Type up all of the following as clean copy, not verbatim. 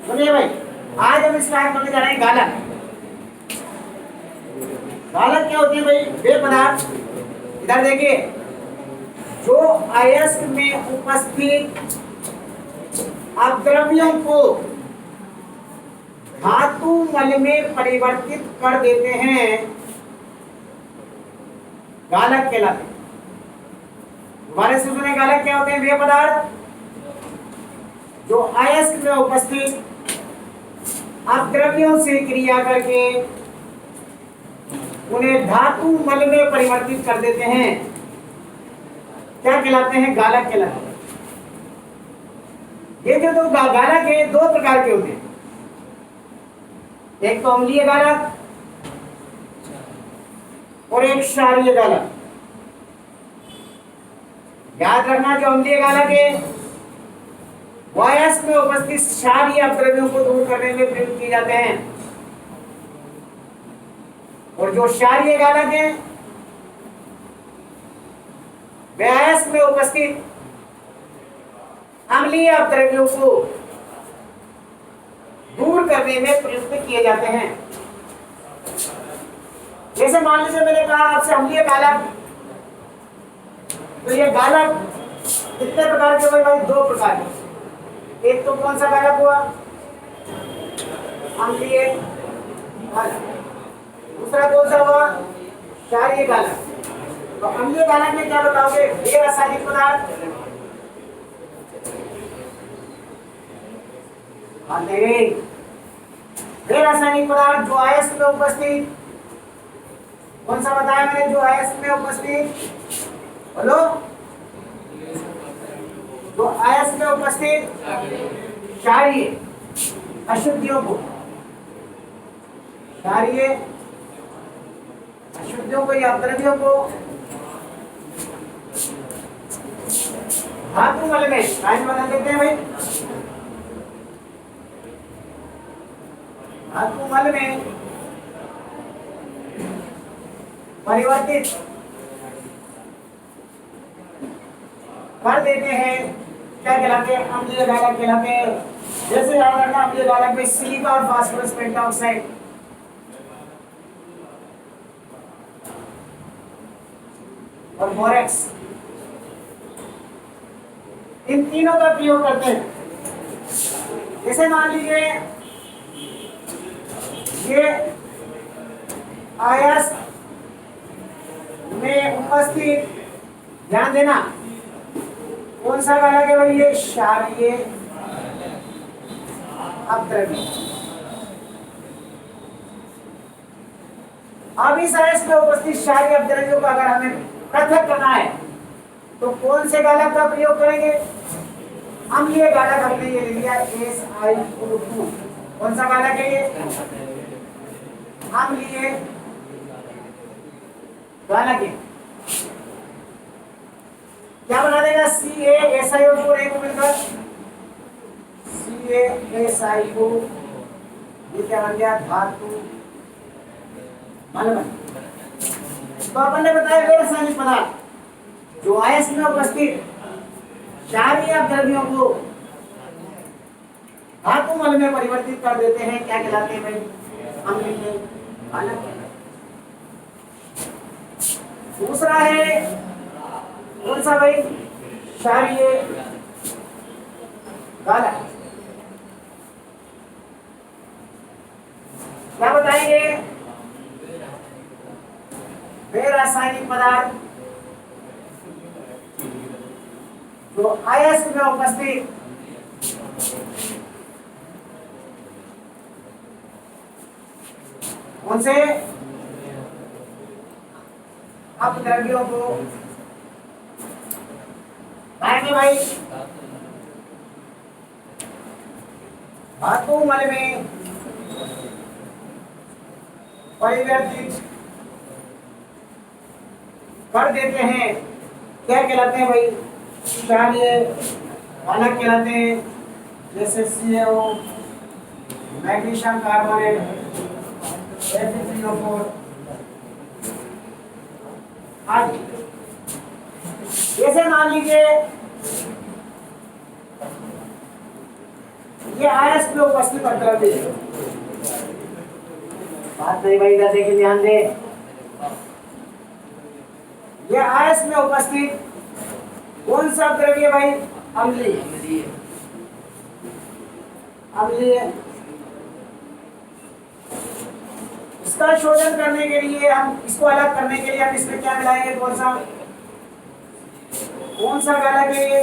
सुनिए भाई, आज हम स्टार्ट करने जा रहे हैं गालक। गालक क्या होती है भाई? वे पदार्थ, इधर देखिए, जो अयस्क में उपस्थित अद्रव्यों को धातु मल में परिवर्तित कर देते हैं, गालक कहलाते हैं। दोबारा से सुने, गालक क्या होते हैं? वे पदार्थ जो अयस्क में उपस्थित अद्रव्यों से क्रिया करके उन्हें धातु मल में परिवर्तित कर देते हैं, क्या कहलाते हैं? गालक कहलाते हैं। ये जो दो गालक है, दो प्रकार के होते हैं। एक तो अम्लीय गालक और एक क्षारीय गालक। याद रखना, जो अम्लीय गालक है अयस्क में उपस्थित क्षारीय अद्रव्यों को दूर करने में प्रयुक्त किए जाते हैं, और जो क्षारीय गालक है वे अयस्क में उपस्थित अम्लीय अद्रव्यों को दूर करने में प्रयुक्त किए जाते हैं। जैसे मान लीजिए मैंने कहा आपसे अम्लीय गालक, तो ये गालक कितने प्रकार के हुए भाई? दो प्रकार के। एक तो कौन सा गालक हुआ? अम्लीय गालक। दूसरा कौन सा हुआ? क्षारीय गालक। तो अम्लीय गालक में क्या बताओगे? वे रासायनिक पदार्थ, वे रासायनिक पदार्थ जो अयस्क में उपस्थित, कौन सा बताया मैंने? जो अयस्क में उपस्थित, बोलो, जो अयस्क में उपस्थित क्षारीय अशुद्धियों को, क्षारीय अशुद्धियों को या अद्रव्यों को धातु मल में, लाइन बदल देते हैं भाई, धातु मल में परिवर्तित कर देते हैं, क्या कहलाते हैं? अम्लीय गालक कहलाते हैं। जैसे याद रखना, अम्लीय गालक में सिलिका और फास्फोरस पेंटॉक्साइड और बोरेक्स, इन तीनों का प्रयोग करते हैं। जैसे मान लीजिए ये अयस्क में उपस्थित, ध्यान देना, कौन सा गालक है भाई? ये क्षारीय अद्रव्य। अब इस अयस्क में उपस्थित क्षारीय अद्रव्यों का अगर हमें पृथक करना है तो कौन से गालक का प्रयोग करेंगे? अम्लीय गालक हमने ये ले लिया SiO2। कौन सा गालक है ये? अम्लीय गालक है। क्या बना देगा? CaSiO2 और एक मिलकर CaSiO, ये क्या बन गया? धातु मल बन। तो अपन ने बताया वे रासायनिक पदार्थ जो अयस्क में उपस्थित क्षारीय अद्रव्यों को धातु मल में परिवर्तित कर देते हैं, क्या कहलाते हैं भाई? अम्लीय गालक। दूसरा है कौन सा भाई? क्षारीय गालक। क्या बताएंगे? वे रासायनिक पदार्थ जो अयस्क में उपस्थित कौन से अपद्रव्यों को पाएंगे भाई? धातु मल में परिवर्तित कर देते हैं, क्या कहलाते हैं भाई? क्षारीय गालक कहलाते हैं। जैसे CaO, मैग्नीशियम कार्बोनेट, Fe3O4 आदि। जैसे मान लीजिए ये आयस में उपस्थित अद्रव्य है। बात नहीं भाई, इधर देखिए, ध्यान दे। ये आयस में उपस्थित कौन सा द्रव्य भाई? अम्लीय। अम्लीय। इसका शोधन करने के लिए हम इसको अलग करने के लिए हम इसमें क्या मिलाएंगे? कौन सा गालक है ये?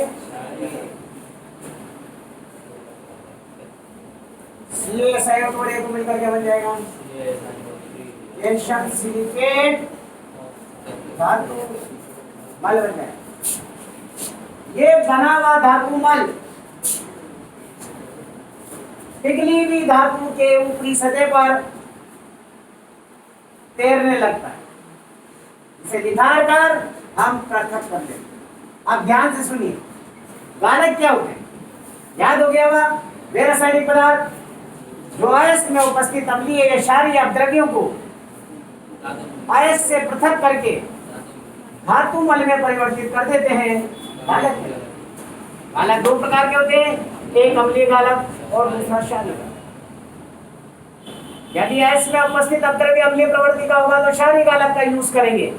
CaSiO2 को मिलकर क्या बन जाएगा? कैल्शियम सिलिकेट धातु मल बन जाएगा। ये बना हुआ धातु मल पिघली हुई धातु के ऊपरी सतह पर तैरने लगता है। इसे निधार कर हम पृथक कर देते हैं। अब ध्यान से सुनिए, गालक क्या होते हैं? याद हो गया हुआ? वे रासायनिक पदार्थ जो आयस में उपस्थित अम्लीय या क्षारीय अपद्रव्यों को आयस से पृथक करके धातु मल में परिवर्तित कर देते हैं, गालक। गालक दो प्रकार के होते हैं, एक अम्लीय गालक और दूसरा क्षारीय गालक। यदि आयस में उपस्थित अपद्रव्य अम्लीय प्रवृत्ति का होगा तो क्षारीय गालक का यूज करेंगे,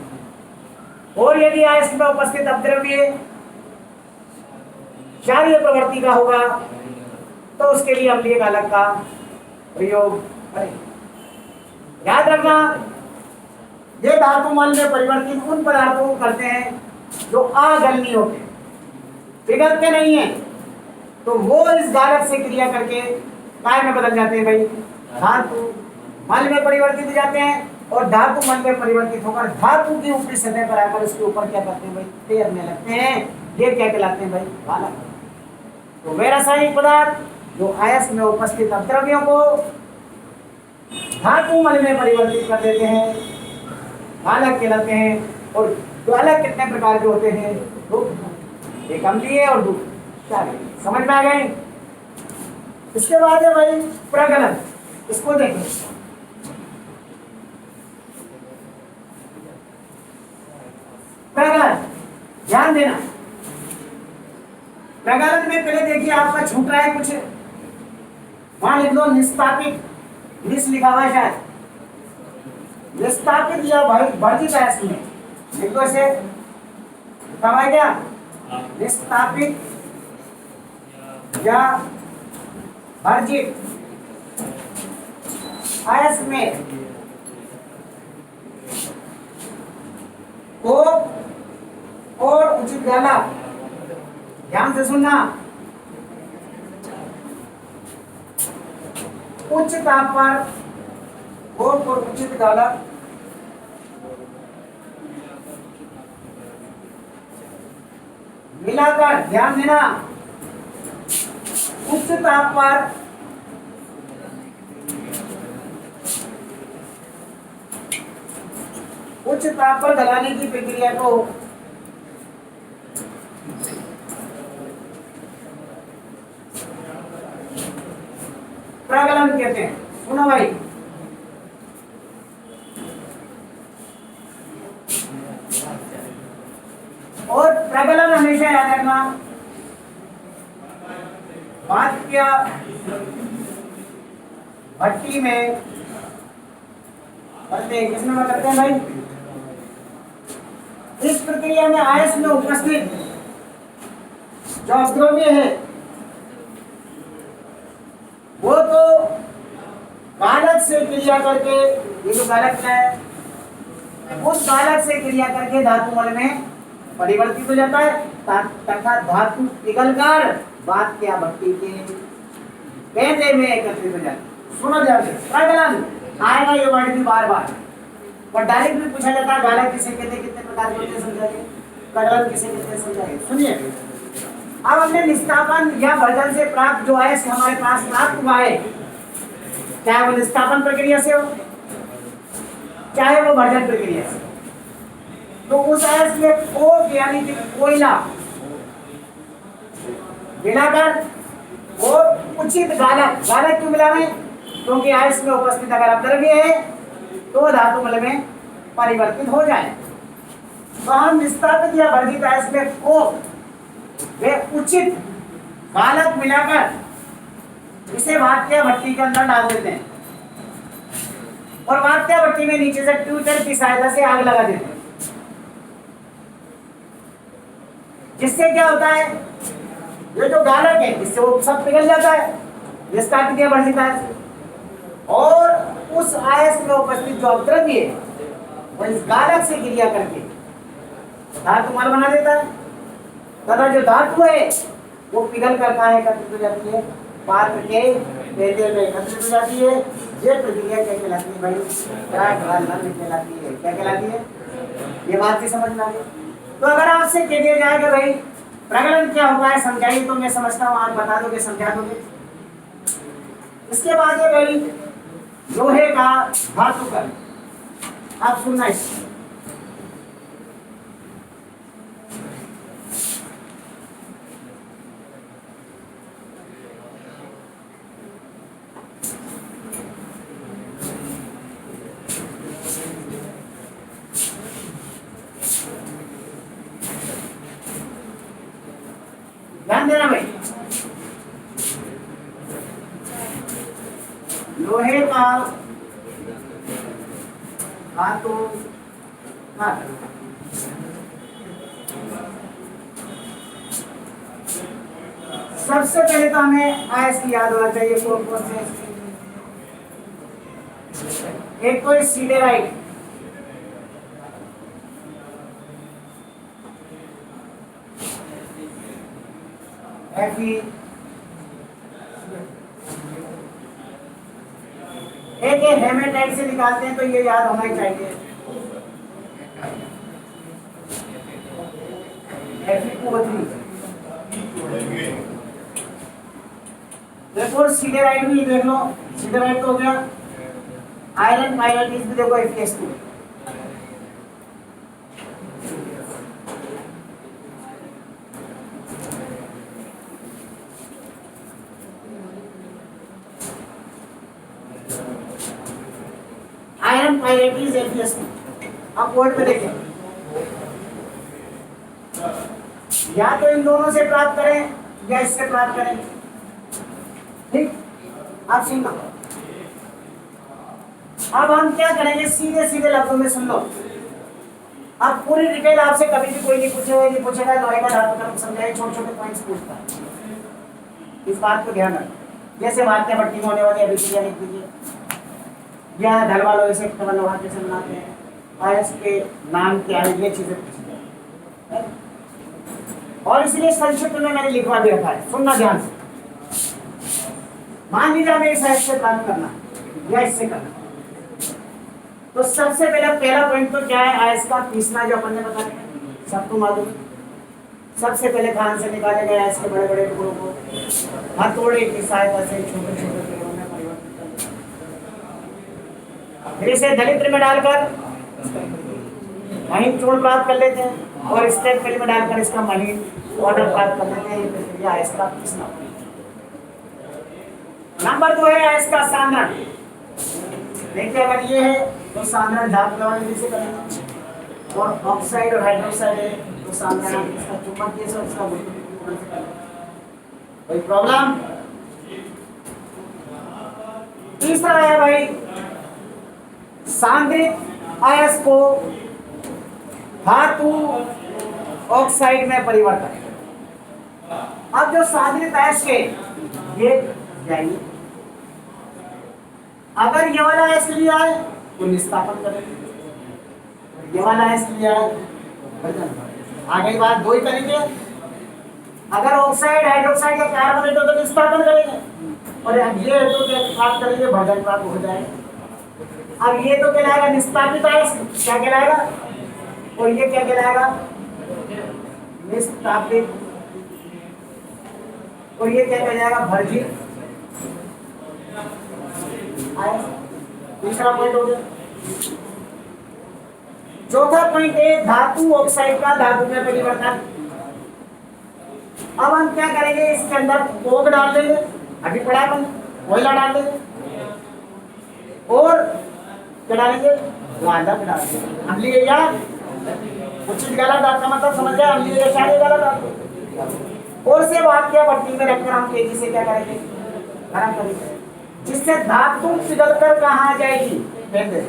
और यदि आयस में उपस्थित अपद्रव्य क्षारीय प्रवृत्ति का होगा तो उसके लिए अम्लीय गालक का प्रयोग करेंगे। याद रखना, ये धातु मल में परिवर्तित उन पदार्थों को करते हैं जो अगलनीय होते हैं, पिघलते नहीं है, तो वो इस गालक से क्रिया करके काय में बदल जाते हैं भाई? धातु मल में परिवर्तित हो जाते हैं, और धातु मल में परिवर्तित होकर धातु की ऊपरी सतह पर आकर उसके ऊपर क्या करते हैं भाई? तैरने लगते हैं। ये क्या कहलाते हैं भाई? गालक। तो वे रासायनिक पदार्थ जो आयस में उपस्थित अपद्रव्यों को धातु मल में परिवर्तित कर देते हैं, गालक कहलाते हैं। और गालक कितने प्रकार के होते हैं? दो, एक अम्लीय और दूसरा क्षारीय। समझ में आ गई? इसके बाद है भाई प्रगलन। इसको देखें, प्रगलन, ध्यान देना। प्रगलन में पहले देखिए आपका छूट रहा है कुछ, वहां लिख दो निस्तापित, निस लिखा हुआ है शायद, निस्तापित या वर्जित आयस में लिख दो इसे, लिखा हुआ है क्या? निस्तापित या वर्जित आयस में कोप और उचित गालक, ध्यान से सुनना, उच्च ताप पर कोप और उचित गालक मिलाकर, ध्यान देना, उच्च ताप पर उच्च ताप पर गलाने की प्रक्रिया को प्रगलन कहते हैं। सुनो भाई, और प्रगलन हमेशा याद रखना, बात क्या भट्टी में करते हैं, किसमें करते हैं भाई? इस प्रक्रिया में आयस में उपस्थित जो अपद्रव्य है वो तो गालक से क्रिया करके, ये जो गालक है उस गालक से क्रिया करके धातु मल में परिवर्तित हो जाता है, तथा धातु पिघलकर बात क्या भट्टी के पेंदे में एकत्रित हो जाती है। सुनो ध्यान से, प्रगलन आएगा ये वर्ड भी बार बार, और डायरेक्ट भी पूछा जाता है गालक किसे कहते हैं, कितने प्रकार के होते हैं समझाइए, प्रगलन किसे कहते हैं समझाइए। सुनिए, अब हमने निस्तापन या भर्जन से प्राप्त जो आयस हमारे पास प्राप्त हुआ है, चाहे वो निस्तापन प्रक्रिया से हो चाहे वो भर्जन प्रक्रिया से, तो उस आयस में कोप यानी कि कोयला मिलाकर और उचित गालक, गालक क्यों मिलावे? क्योंकि आयस में उपस्थित अगर अपद्रव्य है तो धातु मल में परिवर्तित हो जाए। तो हम निस्तापित या वर्जित आयस में कोप वे उचित गालक मिलाकर इसे वात्या भट्टी के अंदर डाल देते हैं और वात्या भट्टी में नीचे से ट्यूटर की सहायता से आग लगा देते हैं। जिससे क्या होता है, ये जो गालक है इससे वो सब पिघल जाता है, विस्तारित बढ़ जाता है और उस आयस में उपस्थित जो अवद्रव्य है वो इस गालक से क्रिया करके धातु मल बना देता है तथा जो धातु है वो पिघल कर कहाँ एकत्रित हो जाती है, पात्र के पेटे में एकत्रित हो जाती है। ये प्रक्रिया क्या कहलाती है भाई, कहलाती है। क्या कहलाती है, ये बात भी समझ में आ गई। तो अगर आपसे कह दिया जाएगा भाई प्रगलन क्या होता है समझाइए, तो मैं समझता हूँ आप बता दोगे, समझा दोगे। इसके बाद ये भाई लोहे का धातु कण, आप सुनना इसको। ध्यान देना भाई, लोहे का धातु कण सबसे पहले तो हमें आयस की याद होना चाहिए। कौन कौन से, एक तो सिडेराइट, Fe, एक हेमेटाइट से निकालते हैं तो ये याद होना ही चाहिए, Fe2O3। देखो सिडेराइट भी देख लो, सिडेराइट तो हो गया। आयरन पायराइटिस भी देखो Fe2। Iron pyrites Fe2। अब बोर्ड पे देखें, या तो इन दोनों से प्राप्त करें या इससे प्राप्त करें। ठीक, आप सुनना। अब हम क्या करेंगे, सीधे सीधे लफ्जों में सुन लो। अब पूरी डिटेल आपसे कभी भी कोई नहीं पूछेगा। लोहे का धातु कण समझाए, छोटे छोटे पॉइंट्स पूछता है, इस बात को ध्यान रखें। जैसे वात्या भट्टी में होने वाली अभिक्रिया लिख दीजिए, या ढलवा लोहे से लोहा कैसे बनाते हैं, आयस के नाम क्या है, ये चीजें पूछी जाए। और इसलिए संक्षिप्त में मैंने लिखवा भी रखा है, सुनना ध्यान से। मान लीजिए हमें इस आयस से प्राप्त करना या इससे करना, तो सबसे पहला पॉइंट तो क्या है, आयस का पीसना, जो अपन ने बताया सबको मालूम। सबसे पहले खान से निकाले गए आयस के बड़े बड़े टुकड़ों को हथौड़े की सहायता से छोटे छोटे टुकड़ों में परिवर्तित करते हैं, फिर इसे दलित्र में डालकर महीन चूर्ण प्राप्त कर लेते हैं और स्टेप फिल्म में डालकर इसका महीन पाउडर प्राप्त कर लेते हैं। ये प्रक्रिया आयस का पीसना। नंबर 2 है आयस का सांद्रण। देखिए अगर ये है तो सांद्रण धातु लवण से करेंगे, और ऑक्साइड और हाइड्रोक्साइड है तो सांद्रण इसका चुंबकीय से उसका विद्युतीय से करेंगे। कोई प्रॉब्लम? तीसरा है भाई सांद्रित आयस को धातु ऑक्साइड में परिवर्तन। अब जो सांद्रित आयस के ये जाइए, अगर ये वाला आयस लिया है तो निस्तापन करेंगे, ये वाला आयस लिया है आगे बात दो ही करेंगे। अगर ऑक्साइड हाइड्रोक्साइड या कार्बोनेट हो तो निस्तापन करेंगे, और ये तो क्या प्राप्त करेंगे, भर्जन प्राप्त हो जाएगा। अब ये तो कहलाएगा निस्तापित आयस, क्या कहलाएगा, और ये क्या कहलाएगा, निस्तापित, और ये क्या कहलाएगा, भर्जित आयस। तीसरा पॉइंट हो गया। चौथा पॉइंट है धातु ऑक्साइड का धातु में परिवर्तन। अब हम क्या करेंगे, इसके अंदर कोक डाल देंगे, अभी पड़ा अपन कोयला डाल देंगे, और क्या डालेंगे, गालक डाल देंगे। अम्लीय या उचित गलत, आपका मतलब समझ गया, अम्लीय या गलत। और से बात क्या भट्टी में रखकर हम तेजी से क्या करेंगे, गरम करेंगे, जिससे धातु पिघलकर कहाँ जाएगी, केंद्र।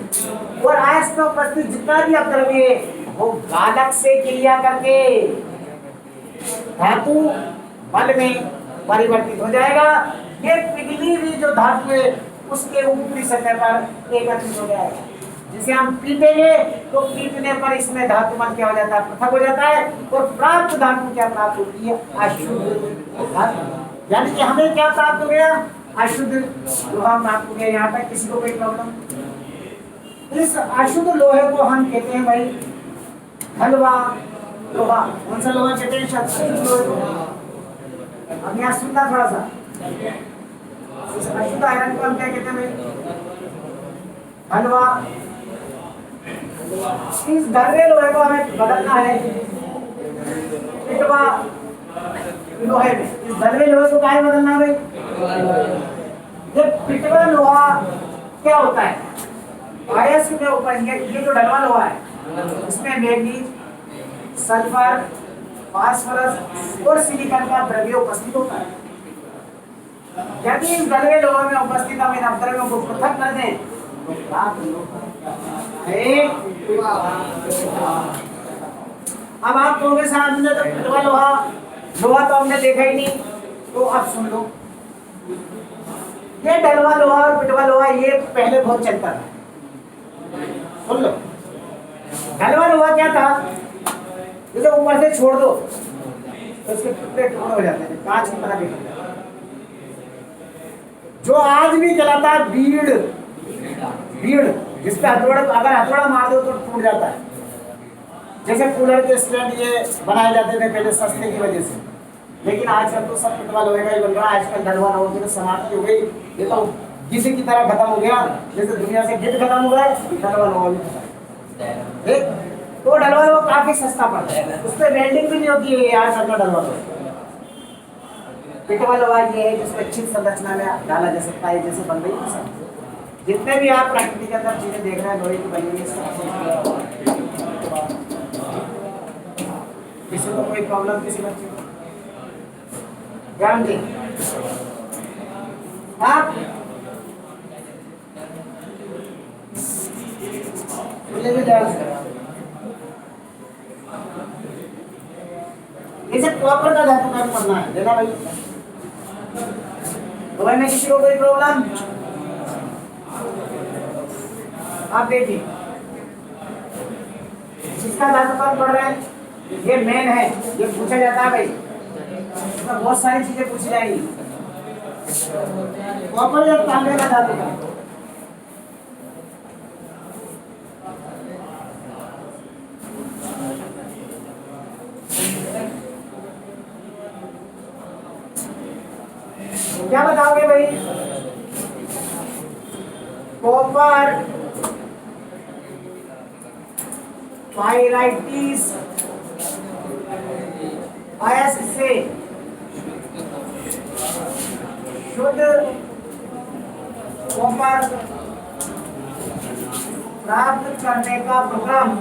और आयस्क में उपस्थित जितना भी अपद्रव्य है वो गालक से क्रिया करके धातु बल में परिवर्तित हो जाएगा। ये पिघली हुई जो धातु है उसके ऊपरी सतह पर एकत्रित हो जाएगा, जिसे हम पीटेंगे तो पीटने पर इसमें धातु बल क्या हो जाता है, पृथक हो जाता है। और प्राप्त धातु क्या प्राप्त होती है, अशुद्ध धातु। यानी कि हमें क्या प्राप्त हो गया, अशुद्ध लोहा प्राप्त हो गया। यहाँ तक किसी को कोई प्रॉब्लम? इस अशुद्ध लोहे को हम कहते हैं भाई हलवा लोहा। कौन सा लोहा कहते हैं, अशुद्ध लोहे को? अब यहाँ सुनना थोड़ा सा, इस अशुद्ध आयरन को हम क्या कहते हैं भाई, हलवा। इस दरवे लोहे को हमें बदलना है पिटवा लोहे में। इस दरवे लोहे को काहे बदलना है भाई? ये पिटवा लोहा क्या होता है, आयस्क में ऊपर ये जो ढलवा लोहा है इसमें मैग्नीज, सल्फर, फास्फोरस और सिलिकॉन का द्रव्य उपस्थित होता है। यदि इस दरवे लोहे में उपस्थित हम इन अपद्रव्यों को पृथक कर दें तो प्राप्त अब आप कहोगे साहब हमने तो पिटवा लोहा लोहा तो हमने देखा ही नहीं, तो अब सुन लो, ये डलवा लोहा और पिटवा लोहा ये पहले बहुत चलता था। सुन लो, डलवा लोहा क्या था, जैसे ऊपर से छोड़ दो तो उसके टुकड़े टुकड़े हो जाते थे, कांच की तरह दिखता है। जो आज भी चलाता है बीड़ बीड़, जिसपे हथौड़ा, अगर हथौड़ा मार दो तो टूट जाता है। जैसे कूलर के स्टैंड ये बनाए जाते थे पहले सस्ते की वजह से, लेकिन आजकल तो सब पिटवा लोहे का ही बन रहा है। आजकल डलवा लोहे की तो समाप्ति हो गई, ये तो किसी की तरह खत्म हो गया, जैसे दुनिया से गिद्ध खत्म हो गया, डलवा लोहा भी खत्म। तो डलवा लोहा काफी सस्ता पड़ता है, उस पर वेल्डिंग भी नहीं होती है यार करना डलवा लोहा। पिटवा लोहा ये है जिसको अच्छी संरचना में डाला जा सकता है, जैसे बन रही है। जितने भी आप प्रकृति के अंदर चीजें देख रहे हैं लोहे की बनी हुई, किसी को कोई प्रॉब्लम, किसी बच्चे को ध्यान दें आप जैसे कॉपर का धातु कर्म पढ़ना है, देखा भाई तो भाई में किसी को कोई प्रॉब्लम? आप देखिए जिसका धातु कर्म पढ़ रहे हैं ये मेन है, ये पूछा जाता है भाई, इसमें बहुत सारी चीजें पूछी जाएंगी। कॉपर या तांबे का धातु कर्म, क्या बताओगे भाई? कॉपर पाइराइटिस अयस्क से शुद्ध कॉपर प्राप्त करने का प्रोग्राम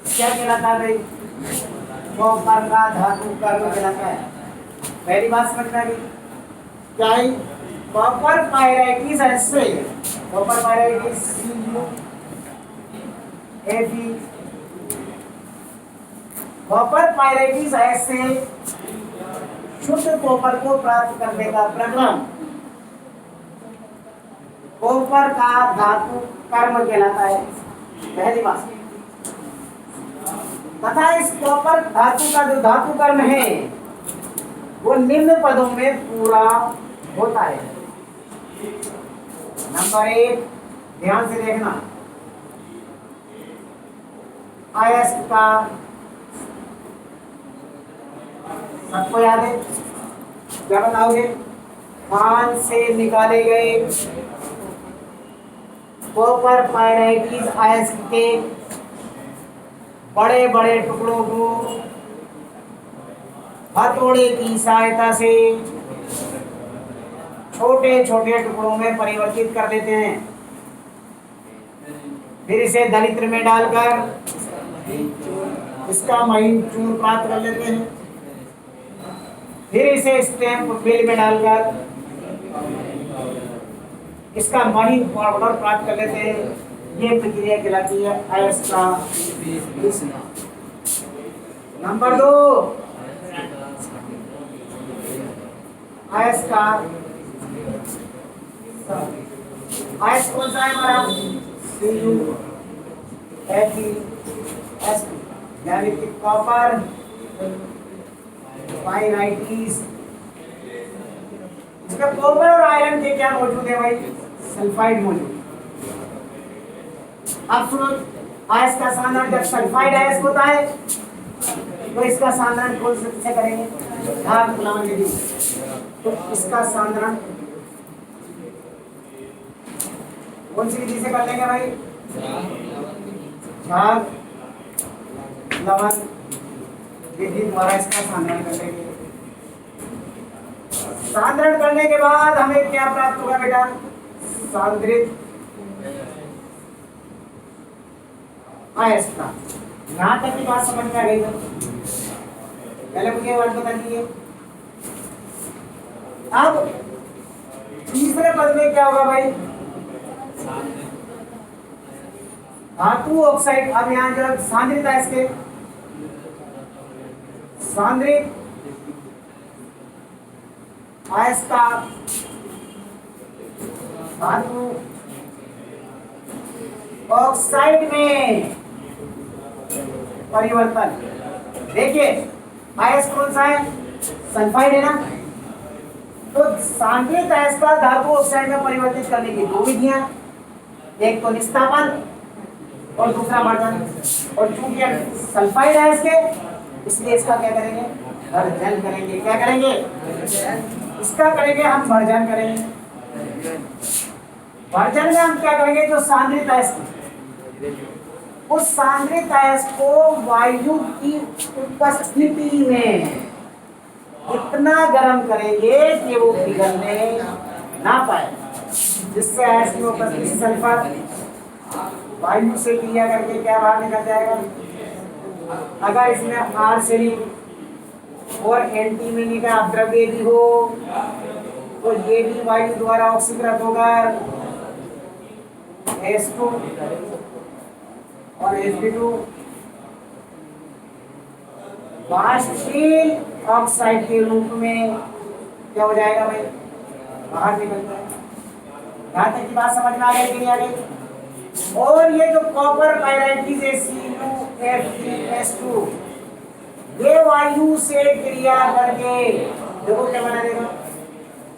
क्या कहलाता है भाई? कॉपर का धातु कर्म कहलाता है। पहली बात समझ में आ गई क्या है? कॉपर पाइराइटिस ऐसे, कॉपर पाइराइटिस Fe, कॉपर पाइराइटिस ऐसे शुद्ध कॉपर को प्राप्त करने का प्रक्रम कॉपर का धातु कर्म कहलाता है। पहली बात, तथा इस कॉपर धातु का जो धातु कर्म है वो निम्न पदों में पूरा होता है। नंबर 1, ध्यान से देखना, अयस्क का, सबको याद है? क्या बताओगे? पान से निकाले गए कॉपर पाइराइटिस अयस्क के बड़े बड़े टुकड़ों को हथौड़े की सहायता से छोटे छोटे टुकड़ों में परिवर्तित कर देते हैं, फिर इसे दलित्र में डालकर इसका महीन चूर्ण प्राप्त कर लेते हैं। फिर इसे स्टैम्प बिल में डालकर इसका मनी पाउडर प्राप्त कर लेते हैं। ये प्रक्रिया कहलाती है अयस्का विश्लेषण। नंबर 2, अयस्का। अयस्क कौन सा है हमारा? CuFeS2, यानी कि कॉपर पाइराइटिस। इसमें कॉपर और आयरन के क्या मौजूद है भाई? सल्फाइड मौजूद। अब सुनो, अयस्क का साधारण जब सल्फाइड अयस्क होता है तो इसका साधारण कौन से करेंगे? धातु लवण यदि, तो इसका साधारण कौन सी विधि से कर लेंगे भाई? झाग लवण विधि द्वारा इसका साधारण कर लेंगे। साधारण करने के बाद हमें क्या प्राप्त होगा बेटा? सांद्रित अयस्क। यहां तक की बात समझ में आ गई? पहले मुझे बात बता दीजिए। अब तीसरे पद में क्या होगा भाई? धातु ऑक्साइड। अब यहां जो सांद्रित अयस्क के सांद्रित अयस्क का धातु ऑक्साइड में परिवर्तन। देखिए अयस्क कौन सा है? सल्फाइड है ना। तो सांद्रित अयस्क का धातु ऑक्साइड में परिवर्तित करने की दो विधियां, एक तो निस्तापन और दूसरा मर्दन। और चूंकि सल्फाइड अयस्क है इसलिए इसका क्या करेंगे? भर्जन करेंगे। क्या करेंगे? इसका करेंगे हम भर्जन करेंगे। भर्जन में हम क्या करेंगे? जो सांद्रित अयस्क, उस सांद्रित अयस्क को वायु की उपस्थिति में इतना गर्म करेंगे कि वो पिघलने ना पाए, जिससे अयस्क में उपस्थित सल्फर वायु से क्रिया करके क्या बाहर निकल जाएगा? अगर इसमें आर्सेनिक और एंटीमनी का अपद्रव्य भी हो तो ये भी वायु द्वारा ऑक्सीकृत होकर H2 और Hb2 वाष्पशील ऑक्साइड के रूप में क्या हो जाएगा भाई? बाहर निकल जाएगा। यहाँ तक की बात समझ में आ गई कि नहीं आ गई? और ये जो कॉपर पाइराइटिस है CuFeS2, ये वायु से क्रिया करके देखो क्या बना देगा?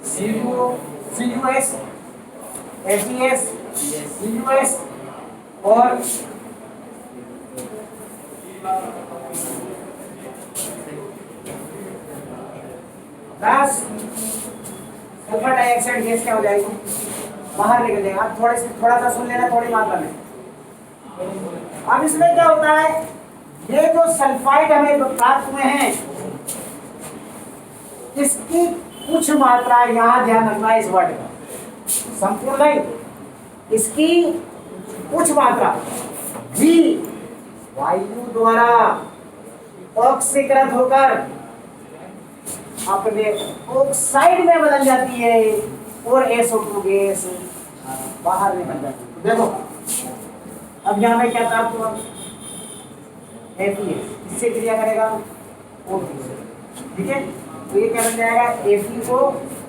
CuS, FeS, CuS और प्लस सल्फर डाइऑक्साइड गैस क्या हो जाएगी? बाहर निकल जाएगा। आप थोड़ा सा सुन लेना, थोड़ी मात्रा में। अब इसमें क्या होता है? ये जो सल्फाइड हमें प्राप्त हुए हैं इसकी कुछ मात्रा, यहाँ ध्यान रखना इस वर्ड का, संपूर्ण नहीं, इसकी कुछ मात्रा भी वायु द्वारा ऑक्सीकृत होकर अपने ऑक्साइड में बदल जाती है और SO2 गैस बाहर निकल जाती है। देखो अब यहाँ में क्या प्राप्त हुआ? FeS, इससे क्रिया करेगा O2 से, ठीक है? तो ये क्या बन जाएगा? FeO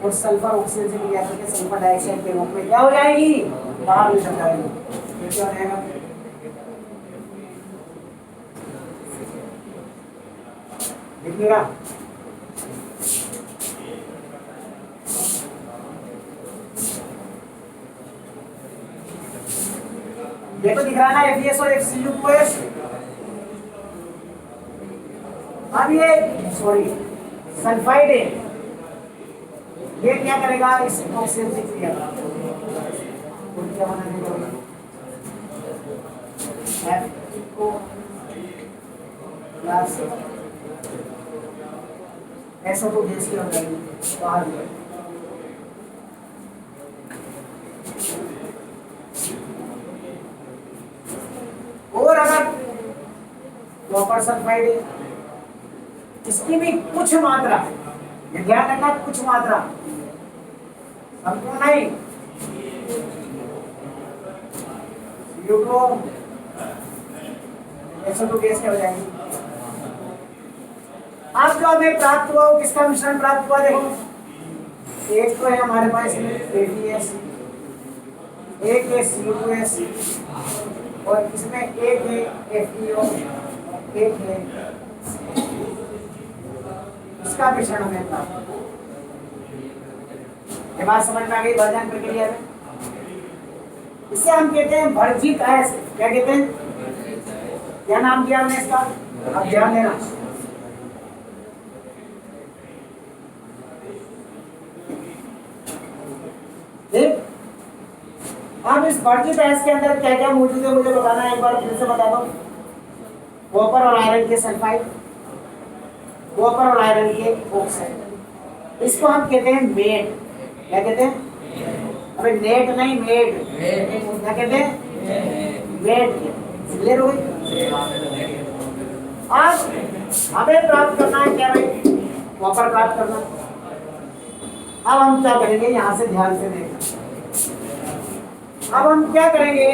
और सल्फर ऑक्सीजन से क्रिया करके सल्फर डाइऑक्साइड के रूप में क्या हो जाएगी? बाहर निकल जाएगी। तो क्या हो जाएगा? देखिएगा ये तो दिख रहा है ना, FeS और FCU2S। अब ये सॉरी सल्फाइड है, ये क्या करेगा? इस ऑक्सीजन से क्रिया करेगा, क्या बना देगा? FeO प्लस SO2 गैस की हो जाएगी बाहर। और अगर कॉपर सल्फाइड है, इसकी भी कुछ मात्रा ये ध्यान रखना, कुछ मात्रा, संपूर्ण नहीं। CO2 SO2 गैस क्या हो जाएगी। अब जो हमें प्राप्त हुआ वो किसका मिश्रण प्राप्त हुआ, देखो एक तो है हमारे पास ATS, एक है CO2S और इसमें एक है FeO, एक है इसका मिश्रण हमें प्राप्त। ये बात समझ में आ गई वर्जन प्रक्रिया में। इसे हम कहते हैं वर्जित अयस्क। क्या कहते हैं, क्या नाम दिया हमने इसका, अब ध्यान देना। ठीक, अब इस वर्जित अयस्क के अंदर क्या क्या मौजूद है मुझे बताना है, एक बार फिर से बता दो। कॉपर और आयरन के सल्फाइड, कॉपर और आयरन के ऑक्साइड, इसको हम कहते हैं मेड। क्या कहते हैं, अबे नेट नहीं मेड, क्या कहते हैं मेड। क्लियर हो गई। अब हमें प्राप्त करना है क्या भाई, कॉपर प्राप्त करना। अब हम क्या करेंगे, यहां से ध्यान से देखना। अब हम क्या करेंगे,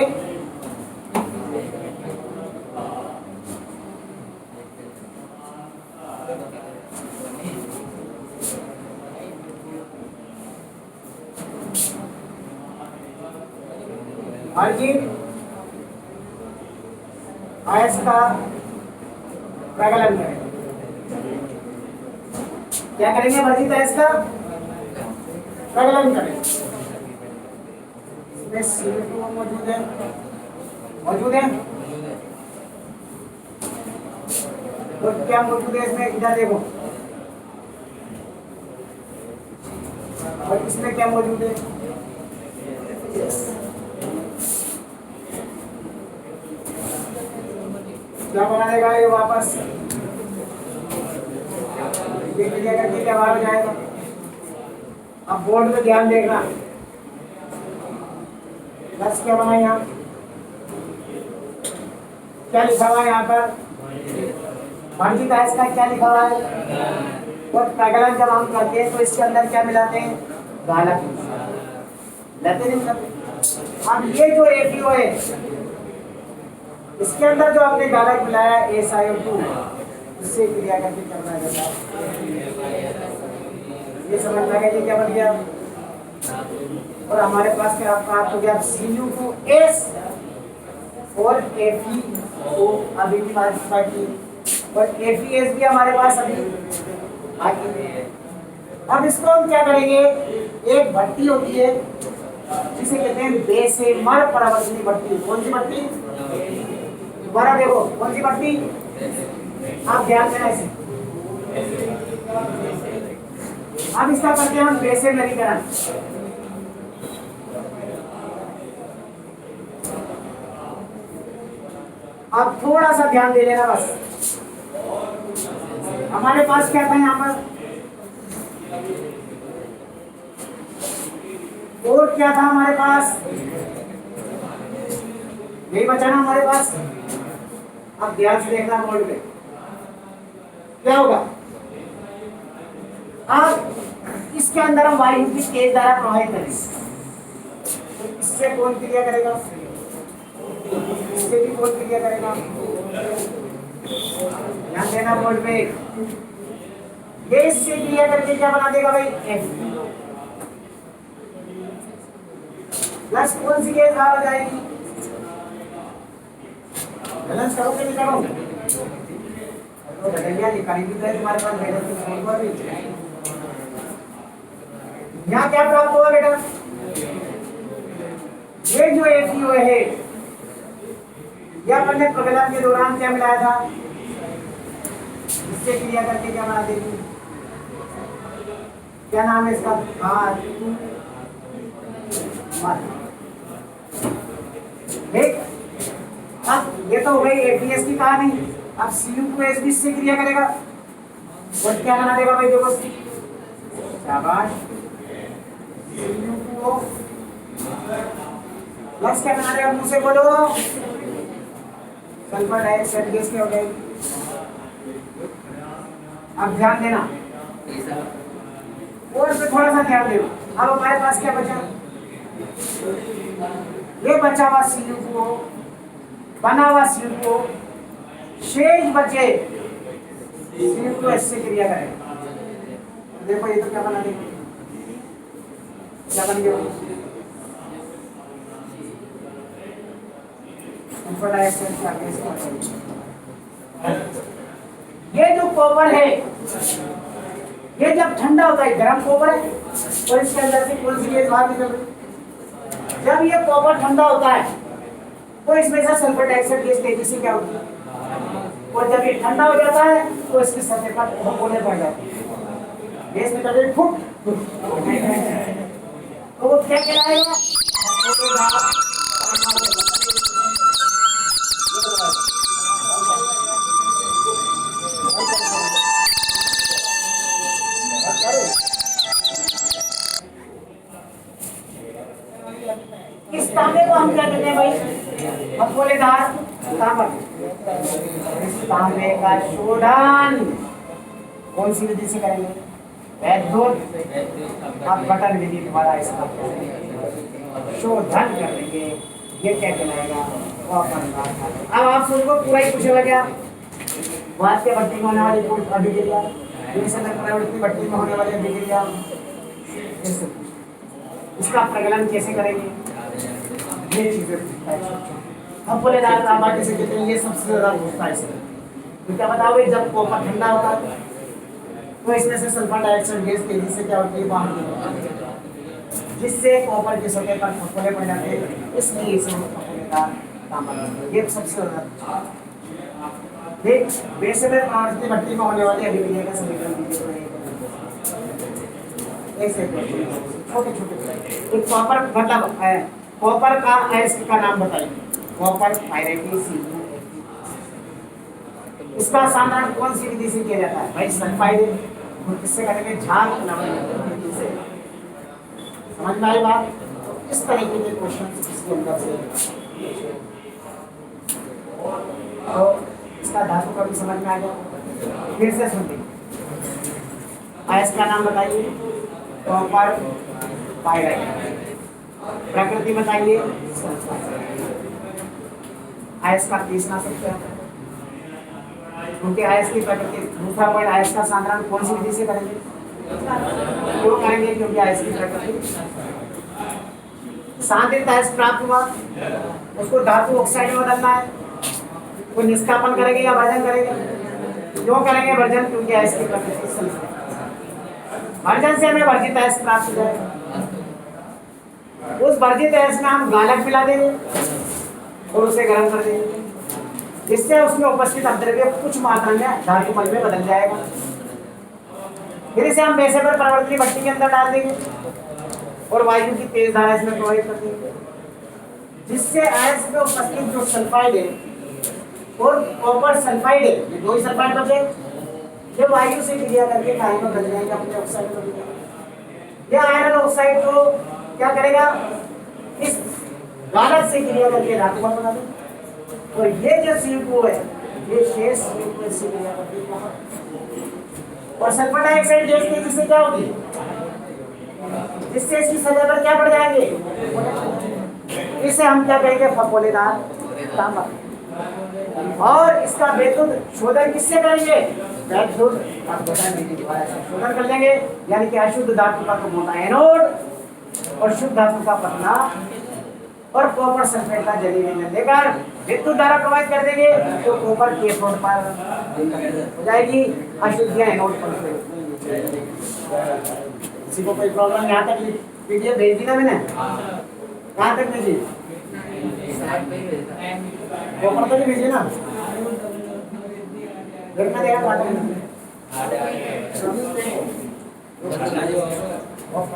वर्जित अयस्क का प्रगलन करेंगे। क्या करेंगे, वर्जित अयस्क का प्रगलन करेंगे। इसमें CO2 मौजूद है, मौजूद है तो क्या मौजूद है इसमें, इधर देखो। और इसमें क्या मौजूद है, क्या बना देगा ये वापस, ये क्रिया करके क्या बाहर जाएगा। अब बोर्ड पे ध्यान देखना, प्लस क्या बना यहाँ, क्या लिखा हुआ है यहाँ पर, वर्जित अयस्क का क्या लिखा हुआ है। और प्रगलन जब हम करते हैं तो इसके अंदर क्या मिलाते हैं, गालक लेते नहीं मिलाते। अब ये जो APO है इसके अंदर जो आपने गालक मिलाया SiO2, इससे क्रिया करके करना है। ये समझ में आ गया क्या बन गया। और हमारे पास क्या प्राप्त हो गया, Cu2S और FeO अभी भी बाकी, और FeS भी हमारे पास अभी बाकी। अब इसको हम क्या करेंगे, एक भट्टी होती है जिसे कहते हैं बेसेमर परावर्तनी भट्टी। कौन सी भट्टी, दोबारा देखो कौन सी भट्टी, आप ध्यान देना इसे। अब इसका करते हैं हम बेसेमरीकरण। अब थोड़ा सा ध्यान दे लेना बस। हमारे पास क्या था यहाँ पर, और क्या था हमारे पास, यही बचा ना हमारे पास। अब ध्यान से देखना बोर्ड पे क्या होगा। अब इसके अंदर हम वायु की तेज धारा प्रवाहित करेंगे, तो इससे कौन क्रिया करेगा, इससे भी कौन क्रिया करेगा। ध्यान देना बोर्ड पे, ये इससे क्रिया करके क्या बना देगा भाई, FeO प्लस कौन सी गैस बाहर हो जाएगी, बैलेंस करो कि नहीं करो, तो घटनियां निकाली भी तो है तुम्हारे पास बैलेंस की फोन पर भी। यहाँ क्या प्राप्त हुआ बेटा, ये जो FeO है यह अपन ने प्रगलन के दौरान क्या मिलाया था, इससे क्रिया करके क्या बना देगी, क्या नाम है इसका, धातु मध्य। ठीक, अब ये तो हो गई ATS की कहानी। अब Cu2S भी इससे क्रिया करेगा और क्या बना देगा भाई, देखो शाबाश, Cu2O प्लस क्या बना देगा, मुंह से बोलो, सल्फर डाइऑक्साइड गैस क्या हो गई। अब ध्यान देना, थोड़ा सा ध्यान दो। अब हमारे पास क्या बचा, ये बचा हुआ सीयू को, बना हुआ सीयू को, शेष बचे सीयू को इससे क्रिया करेगा। देखो ये तो क्या बना देगा, क्या बन गया, ये जो कॉपर है ये जब ठंडा होता है, गर्म कॉपर है और इसके अंदर से कौन सी गैस बाहर निकल रही। जब ये कॉपर ठंडा होता है तो इसमें से सल्फर डाइऑक्साइड गैस तेजी से क्या होती है, और जब ये ठंडा हो जाता है तो इसकी सतह पर भभूने पड़ जाती है, गैस निकल रही फुट, तो वो क्या कहलाएगा, इस तांबे को हम क्या कहते हैं भाई, फफोलेदार तांबा। इस तांबे का शोधन कौन सी विधि से करेंगे, वैद्युत अपघटन विधि द्वारा इसका शोधन कर देंगे। ये क्या कहलाएगा, अब आप सबको पूरा ही पूछेगा क्या, वात्य भट्टी में होने वाली कुल अभिक्रिया, प्रवृत्ति भट्टी में होने वाली अभिक्रिया, इसका प्रगलन कैसे करेंगे, ये चीजें अब बोले तांबा कैसे कहते हैं, ये सबसे ज्यादा पूछता है इसे। तो क्या बताओगे, जब कॉपर ठंडा होता है तो इसमें से सल्फर डाइऑक्साइड गैस तेजी से क्या होती है, बाहर निकलती है, जिससे कॉपर की सतह पर फफोले पड़ जाते हैं, इसलिए इसे फफोलेदार तांबा कहते हैं। ये सबसे ज्यादा देख वैसे में प्रवृत्ति भट्टी में होने वाली अभिक्रिया का समीकरण दीजिए। छोटे छोटे एक कॉपर मतलब कॉपर का अयस्क का नाम बताइए, कॉपर पायरेटी Cu। इसका सामना कौन सी विधि से किया जाता है भाई, सल्फाइड, किससे करेंगे, झाग विधि से। समझ में आई बात, इस तरीके के क्वेश्चन इसके अंदर से, तो इसका धातु का भी समझ में आ गया। फिर से सुनते, अयस्क का नाम बताइए, कॉपर पायराइट, प्रकृति बताइए, आयस का तीसरा सबसे, क्योंकि आयस की प्रकृति, दूसरा पॉइंट आयस का सांद्रण कौन सी विधि से करेंगे, क्यों करेंगे, क्योंकि आयस की प्रकृति सांद्रित आयस प्राप्त हुआ, उसको धातु ऑक्साइड में बदलना है, वो निष्कापन करेंगे या वर्जन करेंगे, क्यों करेंगे वर्जन, क्योंकि आयस की प्रकृति, वर्जन से हमें वर्जित आयस प्राप्त हो जाएगा। उस वर्जित आयस में हम गालक मिला देंगे और उसे गर्म कर देंगे, जिससे उसमें उपस्थित अपद्रव्य कुछ मात्रा में धातुमल में बदल जाएगा। फिर इसे हम वैसे पर प्रवर्तनी भट्टी के अंदर डाल देंगे और वायु की तेज धारा इसमें प्रवाहित कर देंगे, जिससे आयस में उपस्थित जो सल्फाइड है और कॉपर सल्फाइड है, ये दो ही सल्फाइड बचे, ये वायु से क्रिया करके आयन में बदल जाएगा, अपने ऑक्साइड में बदल जाएगा। यह आयरन ऑक्साइड को क्या करेगा, इस गालक से क्रिया करके धातु बना देगा। और ये जो Cu है, ये शेष Cu से क्रिया करके, और सल्फर डाइऑक्साइड गैस तेजी से क्या होगी, जिससे इसकी सतह पर क्या बढ़ जाएंगे, इसे हम क्या कहेंगे, फफोलेदार तांबा। और इसका वैद्युत शोधन किससे करेंगे, वैद्युत अपघटन विधि द्वारा शोधन कर लेंगे, यानी कि अशुद्ध धातु का मोटा एनोड और शुद्ध धातु का पतला और कॉपर सल्फेट का जलीय विलयन लेकर विद्युत धारा प्रवाहित कर देंगे, तो कॉपर कैथोड पर हो जाएगी, अशुद्धियां एनोड पर। किसी को कोई प्रॉब्लम, यहाँ तक पीडीएफ भेज दी ना मैंने, कहाँ तक भेजी, कॉपर तक भेजिए ना, देखना देगा।